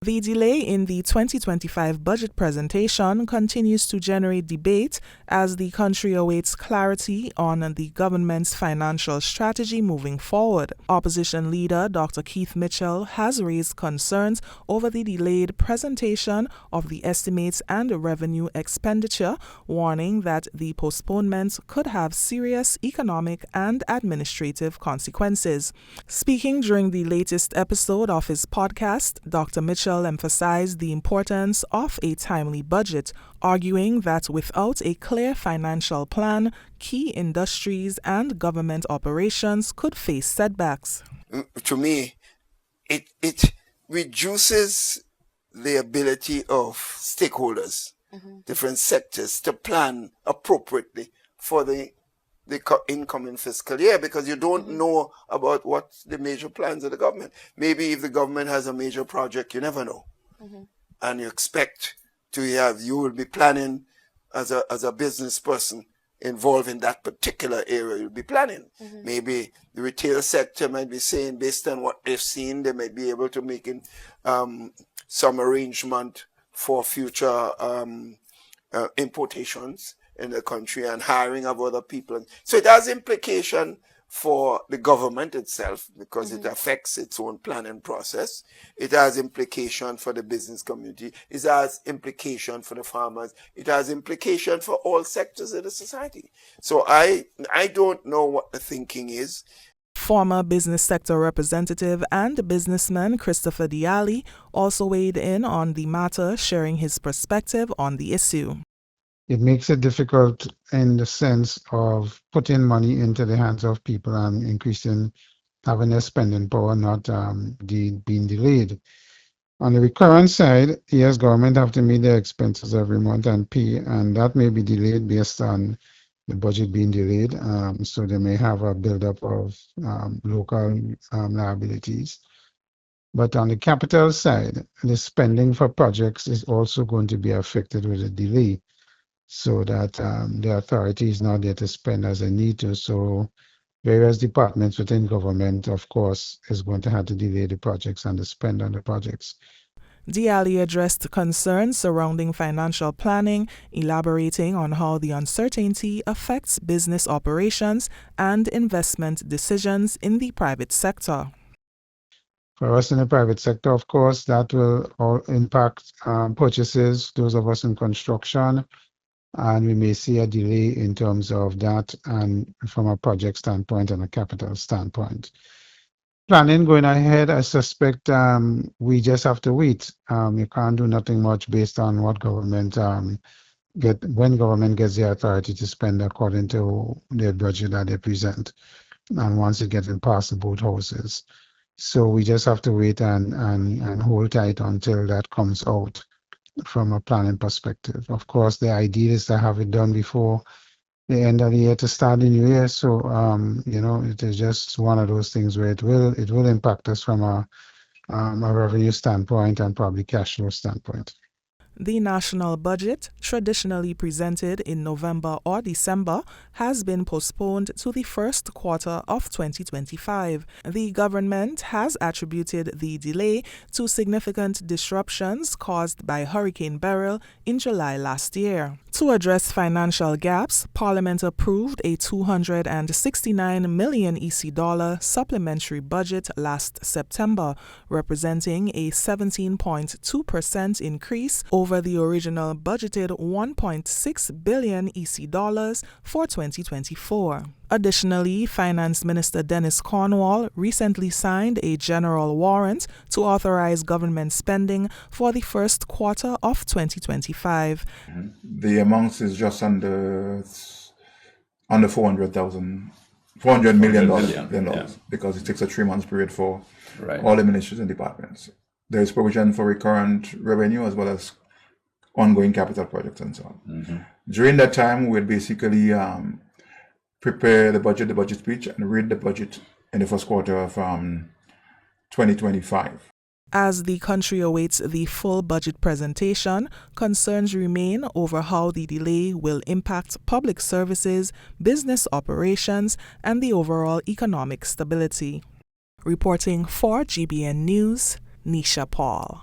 The delay in the 2025 budget presentation continues to generate debate as the country awaits clarity on the government's financial strategy moving forward. Opposition leader Dr. Keith Mitchell has raised concerns over the delayed presentation of the estimates and revenue expenditure, warning that the postponement could have serious economic and administrative consequences. Speaking during the latest episode of his podcast, Dr. Mitchell emphasized the importance of a timely budget, arguing that without a clear financial plan, key industries and government operations could face setbacks. To me, it reduces the ability of stakeholders, different sectors, to plan appropriately for the incoming fiscal year, because you don't know about what the major plans of the government. Maybe if the government has a major project, you never know. And you expect to have, you will be planning as a business person involved in that particular area, you'll be planning. Maybe the retail sector might be saying, based on what they've seen, they might be able to make some arrangement for future importations in the country and hiring of other people. So it has implication for the government itself because it affects its own planning process. It has implication for the business community. It has implication for the farmers. It has implication for all sectors of the society. So I don't know what the thinking is. Former business sector representative and businessman Christopher De Allie also weighed in on the matter, sharing his perspective on the issue. It makes it difficult in the sense of putting money into the hands of people and having their spending power not being delayed. On the recurrent side, yes, government have to meet their expenses every month and pay, and that may be delayed based on the budget being delayed. So they may have a buildup of local liabilities. But on the capital side, the spending for projects is also going to be affected with a delay, so that the authority is not there to spend as they need to. So various departments within government, of course, is going to have to delay the projects and the spend on the projects. De Allie addressed concerns surrounding financial planning, elaborating on how the uncertainty affects business operations and investment decisions in the private sector. For us in the private sector, of course, that will all impact purchases, those of us in construction, and we may see a delay in terms of that and from a project standpoint and a capital standpoint. Planning going ahead, I suspect we just have to wait. You can't do nothing much based on what government when government gets the authority to spend according to their budget that they present, and once it gets past the both houses. So we just have to wait and hold tight until that comes out from a planning perspective. Of course, the idea is to have it done before the end of the year to start the new year. So, it is just one of those things where it will impact us from a revenue standpoint and probably cash flow standpoint. The national budget, traditionally presented in November or December, has been postponed to the first quarter of 2025. The government has attributed the delay to significant disruptions caused by Hurricane Beryl in July last year. To address financial gaps, Parliament approved a $269 million EC supplementary budget last September, representing a 17.2% increase over the original budgeted $1.6 billion EC for 2024. Additionally, Finance Minister Dennis Cornwall recently signed a general warrant to authorize government spending for the first quarter of 2025. The amount is just under $400 million, because it takes a 3-month period for all the ministries and departments. There is provision for recurrent revenue as well as ongoing capital projects and so on. During that time, we'll basically prepare the budget speech and read the budget in the first quarter of 2025. As the country awaits the full budget presentation, concerns remain over how the delay will impact public services, business operations, and the overall economic stability. Reporting for GBN News, Nisha Paul.